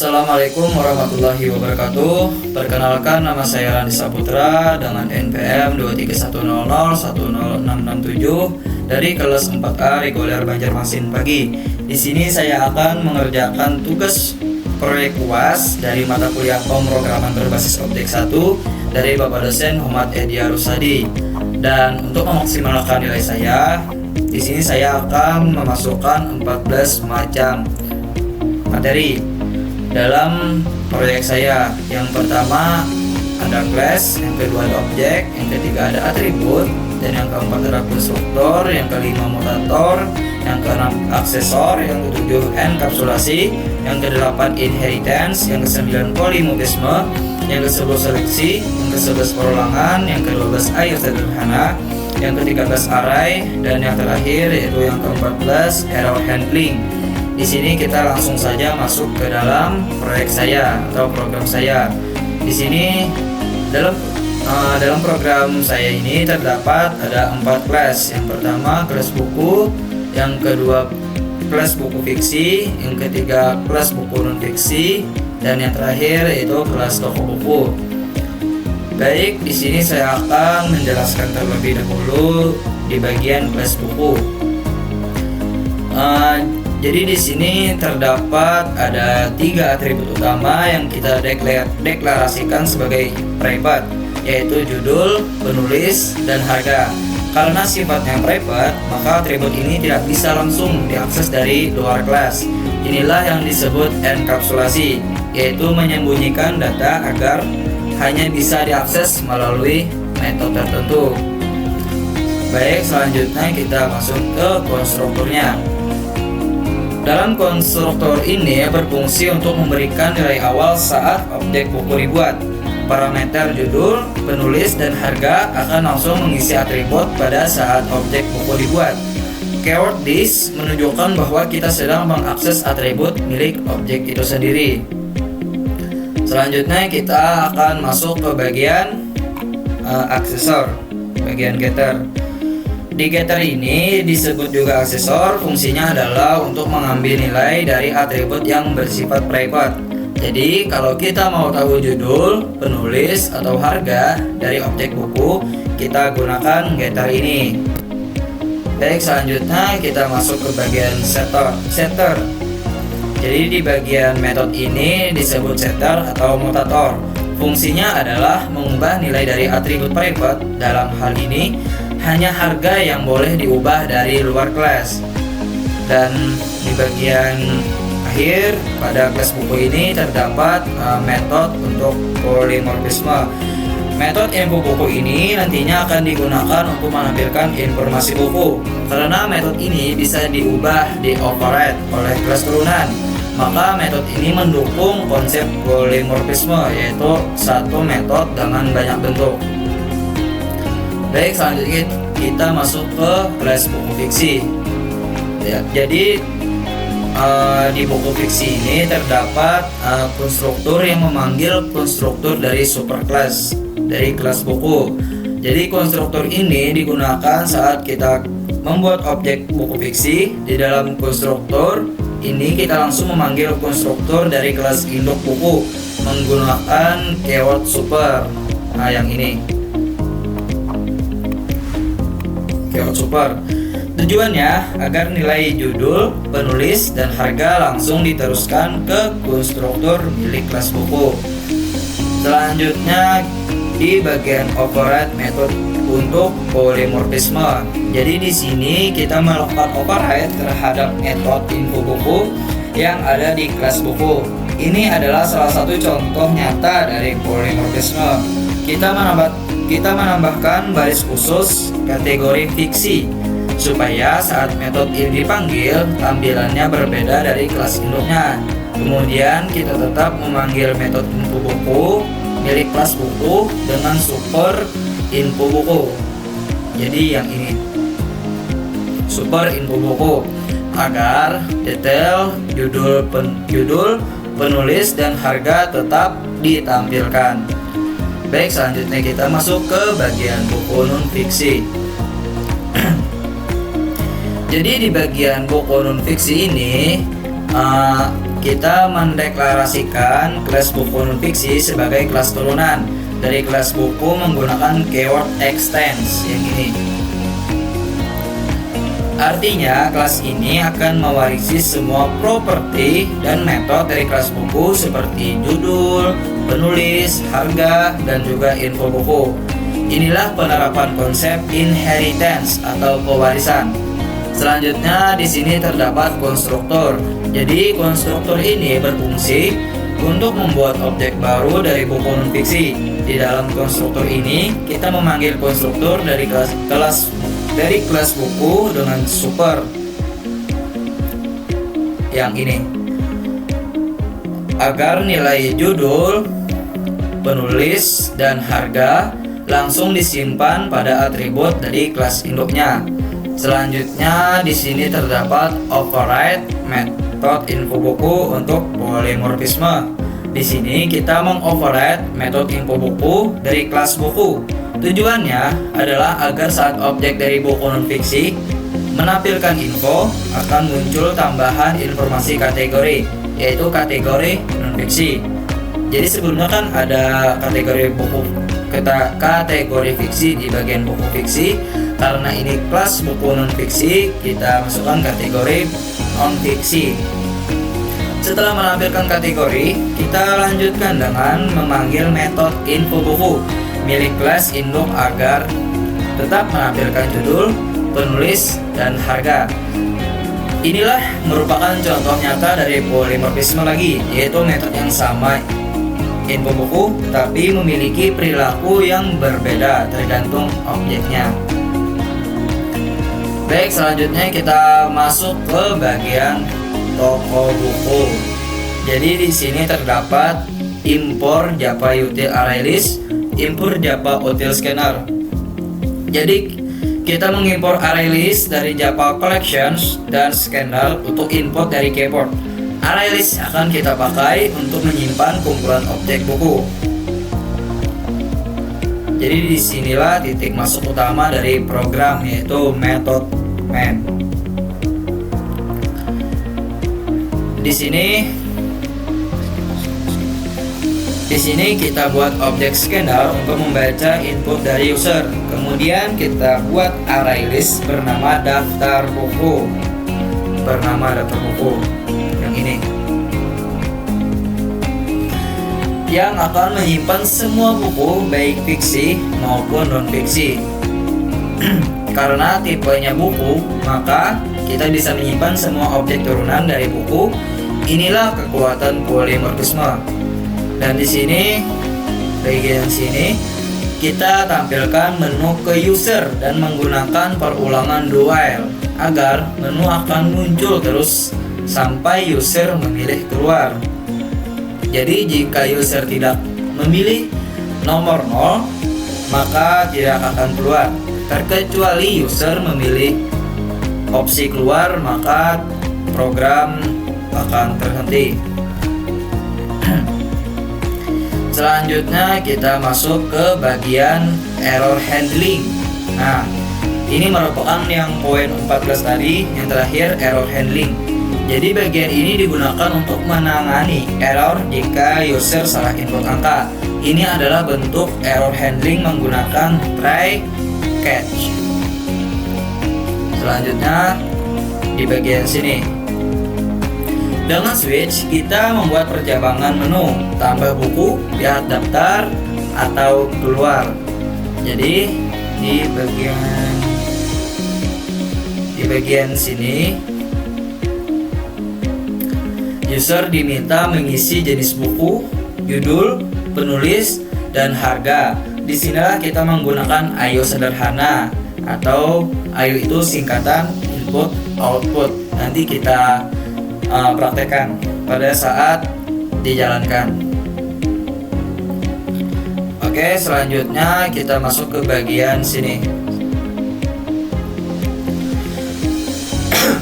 Assalamualaikum warahmatullahi wabarakatuh. Perkenalkan, nama saya Randi Saputra dengan NPM 23100106667 dari kelas 4A reguler Banjarmasin Pagi. Di sini saya akan mengerjakan tugas proyek UAS dari mata kuliah pemrograman berbasis objek 1 dari Bapak dosen Muhammad Edia Rusadi. Dan untuk memaksimalkan nilai saya, di sini saya akan memasukkan 14 macam materi dalam proyek saya. Yang pertama ada class, yang kedua ada objek, yang ketiga ada atribut, dan yang keempat ada konstruktor, yang kelima mutator, yang keenam aksesor, yang ketujuh enkapsulasi, yang kedelapan inheritance, yang kesembilan polimorfisme, yang ke-10 seleksi, yang ke-11 perulangan, yang ke-12 air sederhana, yang ke-13 array, dan yang terakhir yaitu yang ke-14 error handling. Di sini kita langsung saja masuk ke dalam proyek saya atau program saya. Di sini dalam program saya ini terdapat ada 4 kelas. Yang pertama kelas buku, yang kedua kelas buku fiksi, yang ketiga kelas buku non fiksi, dan yang terakhir yaitu kelas toko buku. Baik, di sini saya akan menjelaskan terlebih dahulu di bagian kelas buku. Jadi di sini terdapat ada 3 atribut utama yang kita deklarasikan sebagai private, yaitu judul, penulis, dan harga. Karena sifatnya private, maka atribut ini tidak bisa langsung diakses dari luar kelas. Inilah yang disebut enkapsulasi, yaitu menyembunyikan data agar hanya bisa diakses melalui metode tertentu. Baik, selanjutnya kita masuk ke konstruktornya. Dalam konstruktor ini berfungsi untuk memberikan nilai awal saat objek buku dibuat. Parameter judul, penulis, dan harga akan langsung mengisi atribut pada saat objek buku dibuat. Keyword this menunjukkan bahwa kita sedang mengakses atribut milik objek itu sendiri. Selanjutnya kita akan masuk ke bagian aksesor, bagian getter. Di getter ini disebut juga aksesor, fungsinya adalah untuk mengambil nilai dari atribut yang bersifat private. Jadi kalau kita mau tahu judul, penulis, atau harga dari objek buku, kita gunakan getter ini. Baik, selanjutnya kita masuk ke bagian setter. Jadi di bagian metode ini disebut setter atau mutator. Fungsinya adalah mengubah nilai dari atribut private. Dalam hal ini hanya harga yang boleh diubah dari luar kelas. Dan di bagian akhir pada kelas buku ini terdapat metode untuk polimorfisme. Metode info buku ini nantinya akan digunakan untuk menampilkan informasi buku. Karena metode ini bisa diubah di override oleh kelas turunan, maka metode ini mendukung konsep polimorfisme, yaitu satu metode dengan banyak bentuk. Baik, selanjutnya kita masuk ke kelas buku fiksi. Ya, jadi di buku fiksi ini terdapat konstruktor yang memanggil konstruktor dari superclass dari kelas buku. Jadi konstruktor ini digunakan saat kita membuat objek buku fiksi. Di dalam konstruktor ini kita langsung memanggil konstruktor dari kelas induk buku menggunakan keyword super. Nah, yang ini keyword super. Tujuannya agar nilai judul, penulis, dan harga langsung diteruskan ke konstruktor milik kelas buku. Selanjutnya di bagian override method untuk polimorfisme. Jadi di sini kita melakukan override terhadap metode info buku yang ada di kelas buku. Ini adalah salah satu contoh nyata dari polimorfisme. Kita menambahkan baris khusus kategori fiksi supaya saat metode ini dipanggil tampilannya berbeda dari kelas induknya. Kemudian kita tetap memanggil metode info buku milik kelas buku dengan super info buku. Jadi yang ini super info buku agar detail judul, penulis, dan harga tetap ditampilkan. Baik, selanjutnya kita masuk ke bagian buku non fiksi. Jadi di bagian buku non fiksi ini kita mendeklarasikan kelas buku non-fiksi sebagai kelas turunan dari kelas buku menggunakan keyword extends yang ini. Artinya, kelas ini akan mewarisi semua properti dan metode dari kelas buku seperti judul, penulis, harga, dan juga info buku. Inilah penerapan konsep inheritance atau pewarisan. Selanjutnya di sini terdapat konstruktor. Jadi konstruktor ini berfungsi untuk membuat objek baru dari buku non-fiksi. Di dalam konstruktor ini kita memanggil konstruktor dari kelas buku dengan super yang ini agar nilai judul, penulis, dan harga langsung disimpan pada atribut dari kelas induknya. Selanjutnya di sini terdapat override metode info buku untuk polimorfisme. Di sini kita mengoverride metode info buku dari kelas buku. Tujuannya adalah agar saat objek dari buku non-fiksi menampilkan info akan muncul tambahan informasi kategori, yaitu kategori non-fiksi. Jadi sebelumnya kan ada kategori fiksi di bagian buku fiksi. Karena ini kelas buku non-fiksi, kita masukkan kategori non-fiksi. Setelah menampilkan kategori, kita lanjutkan dengan memanggil metode info buku milik kelas induk agar tetap menampilkan judul, penulis, dan harga. Inilah merupakan contoh nyata dari polimorfisme lagi, yaitu metode yang sama info buku tapi memiliki perilaku yang berbeda tergantung objeknya. Baik, selanjutnya kita masuk ke bagian toko buku. Jadi di sini terdapat import Java Util ArrayList, import Java Util Scanner. Jadi kita mengimpor ArrayList dari Java Collections dan Scanner untuk input dari keyboard. ArrayList akan kita pakai untuk menyimpan kumpulan objek buku. Jadi disinilah titik masuk utama dari program, yaitu method main. Di sini kita buat objek scanner untuk membaca input dari user. Kemudian kita buat ArrayList bernama daftar buku. Yang ini. Yang akan menyimpan semua buku baik fiksi maupun non-fiksi. Karena tipenya buku, maka kita bisa menyimpan semua objek turunan dari buku. Inilah kekuatan polimorfisme. Dan di sini, bagian sini, kita tampilkan menu ke user dan menggunakan perulangan do while agar menu akan muncul terus sampai user memilih keluar. Jadi jika user tidak memilih nomor 0, maka tidak akan keluar. Terkecuali user memilih opsi keluar, maka program akan terhenti. Selanjutnya kita masuk ke bagian error handling. Nah, ini merupakan yang poin 14 tadi, yang terakhir error handling. Jadi bagian ini digunakan untuk menangani error jika user salah input angka. Ini adalah bentuk error handling menggunakan try catch. Selanjutnya di bagian sini, dengan switch kita membuat percabangan menu tambah buku, lihat daftar, atau keluar. Jadi di bagian sini user diminta mengisi jenis buku, judul, penulis, dan harga. Disinilah kita menggunakan IO sederhana, atau IO itu singkatan input output. Nanti kita praktekkan pada saat dijalankan. Oke, selanjutnya kita masuk ke bagian sini.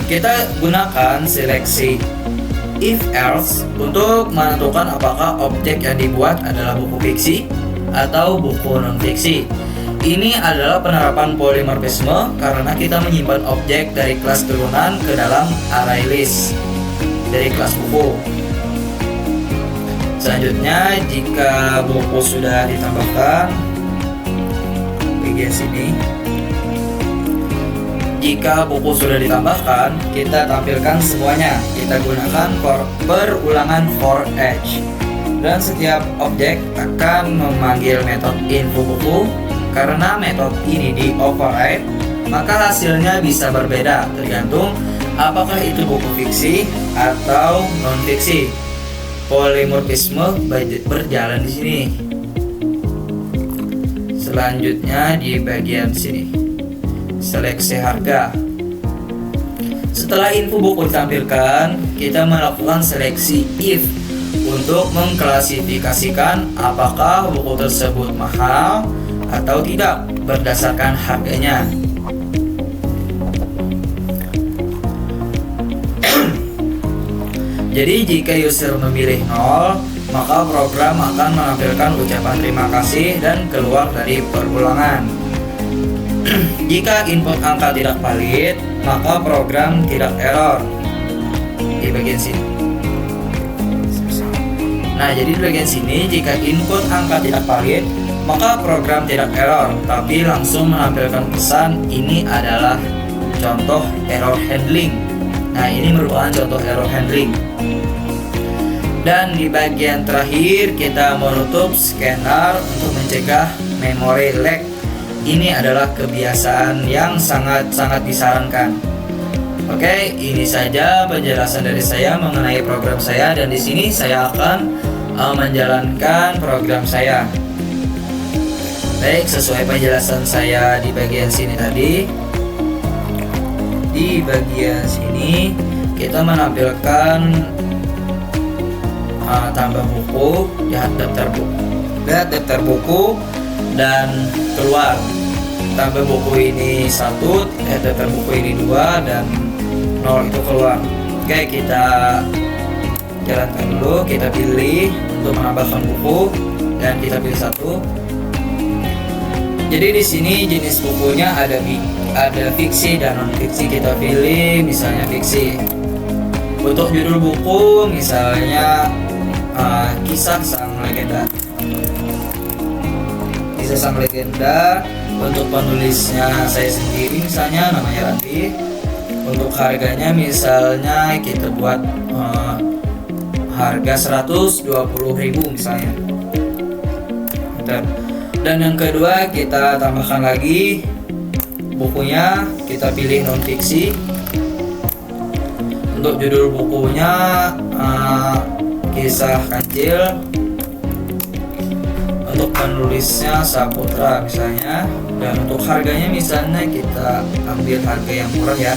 Kita gunakan seleksi if else untuk menentukan apakah objek yang dibuat adalah buku fiksi atau buku non fiksi. Ini adalah penerapan polimorfisme karena kita menyimpan objek dari kelas turunan ke dalam ArrayList dari kelas buku. Selanjutnya, jika buku sudah ditambahkan bagian sini, jika buku sudah ditambahkan, kita tampilkan semuanya. Kita gunakan perulangan for each, dan setiap objek akan memanggil metode info buku. Karena metode ini di override, maka hasilnya bisa berbeda tergantung apakah itu buku fiksi atau non fiksi. Polimorfisme berjalan di sini. Selanjutnya di bagian sini, seleksi harga. Setelah info buku ditampilkan, kita melakukan seleksi if untuk mengklasifikasikan apakah buku tersebut mahal atau tidak berdasarkan harganya. Jadi jika user memilih 0, maka program akan menampilkan ucapan terima kasih dan keluar dari perulangan. Jika input angka tidak valid, maka program tidak error. Di bagian sini. Nah, jadi di bagian sini, jika input angka tidak valid, maka program tidak error, tapi langsung menampilkan pesan ini adalah contoh error handling. Nah, ini merupakan contoh error handling. Dan di bagian terakhir, kita menutup scanner untuk mencegah memory lag. Ini adalah kebiasaan yang sangat-sangat disarankan. Oke, ini saja penjelasan dari saya mengenai program saya, dan di sini saya akan menjalankan program saya. Baik, sesuai penjelasan saya di bagian sini tadi. Di bagian sini kita menampilkan tambah buku, lihat daftar buku dan keluar. Tambah buku ini 1, daftar buku ini 2, dan 0 itu keluar. Oke, kita jalankan dulu. Kita pilih untuk menambahkan buku dan kita pilih 1. Jadi di sini jenis bukunya ada fiksi dan non fiksi. Kita pilih misalnya fiksi. Untuk judul buku misalnya Kisah Sang Legenda. Kisah Sang Legenda. Untuk penulisnya saya sendiri, misalnya namanya Ranti. Untuk harganya misalnya kita buat harga 120.000 misalnya. Dan yang kedua, kita tambahkan lagi bukunya, kita pilih non fiksi. Untuk judul bukunya Kisah Kancil. Untuk penulisnya Saputra misalnya. Dan untuk harganya misalnya kita ambil harga yang murah ya,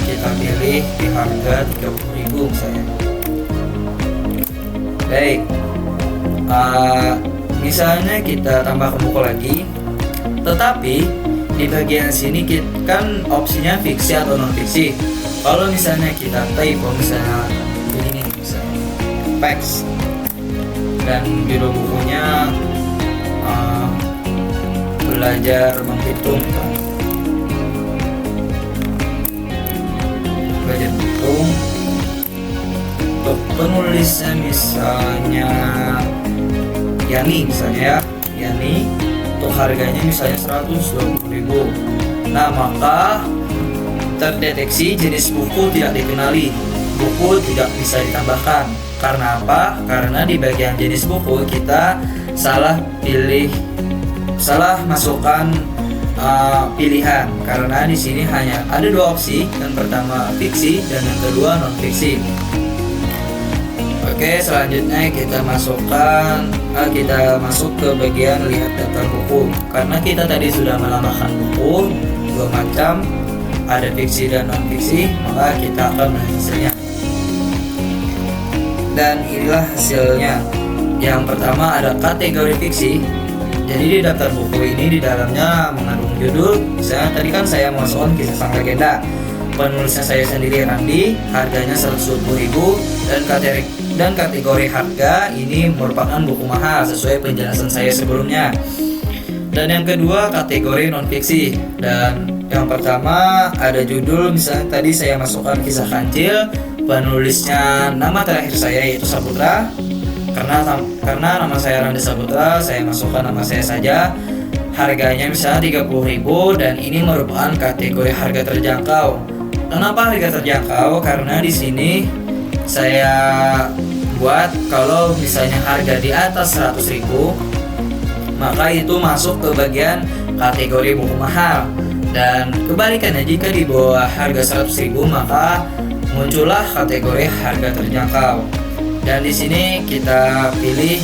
kita pilih di harga 30.000 misalnya. Baik, misalnya kita tambahkan buku lagi, tetapi di bagian sini kan opsinya fiksi atau non fiksi. Kalau misalnya kita typo, misalnya ini misalnya Pax, dan judul bukunya belajar menghitung, belajar menghitung. Untuk penulisnya misalnya Yani misalnya ya, Yani. Untuk harganya misalnya 120.000. Nah, maka terdeteksi jenis buku tidak dikenali, buku tidak bisa ditambahkan. Karena apa? Karena di bagian jenis buku kita salah masukkan pilihan. Karena di sini hanya ada 2 opsi, yang pertama fiksi dan yang kedua non fiksi. Oke, selanjutnya kita masuk ke bagian lihat daftar buku. Karena kita tadi sudah menambahkan buku 2 macam, ada fiksi dan non fiksi, maka kita akan melihat hasilnya. Dan inilah hasilnya. Yang pertama ada kategori fiksi. Jadi di daftar buku ini di dalamnya mengandung judul. Misalnya tadi kan saya masukkan Kisah Sang Legenda. Penulisnya saya sendiri Randi, harganya 120.000, dan kategori harga ini merupakan buku mahal sesuai penjelasan saya sebelumnya. Dan yang kedua kategori non fiksi. Dan yang pertama ada judul, misalnya tadi saya masukkan Kisah Kancil, penulisnya nama terakhir saya yaitu Saputra, Karena nama saya Randa Saputra, saya masukkan nama saya saja. Harganya misalnya 30.000 dan ini merupakan kategori harga terjangkau. Kenapa harga terjangkau? Karena di sini saya buat kalau misalnya harga di atas 100.000, maka itu masuk ke bagian kategori buku mahal. Dan kebalikannya, jika di bawah harga 100.000 maka muncullah kategori harga terjangkau. Dan di sini kita pilih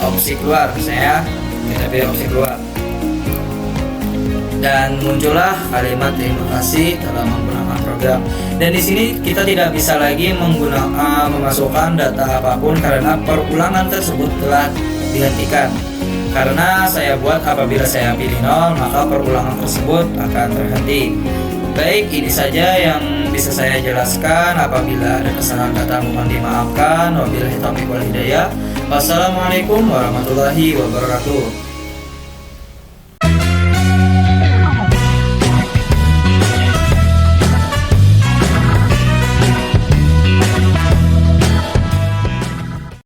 opsi keluar, misalnya kita pilih opsi keluar. Dan muncullah kalimat terima kasih telah menggunakan program. Dan di sini kita tidak bisa lagi memasukkan data apapun karena perulangan tersebut telah dihentikan. Karena saya buat apabila saya pilih 0 maka perulangan tersebut akan terhenti. Baik, ini saja yang bisa saya jelaskan. Apabila ada kesalahan kata mohon dimaafkan. Wabillahi taufiq wal hidayah. Wassalamualaikum warahmatullahi wabarakatuh.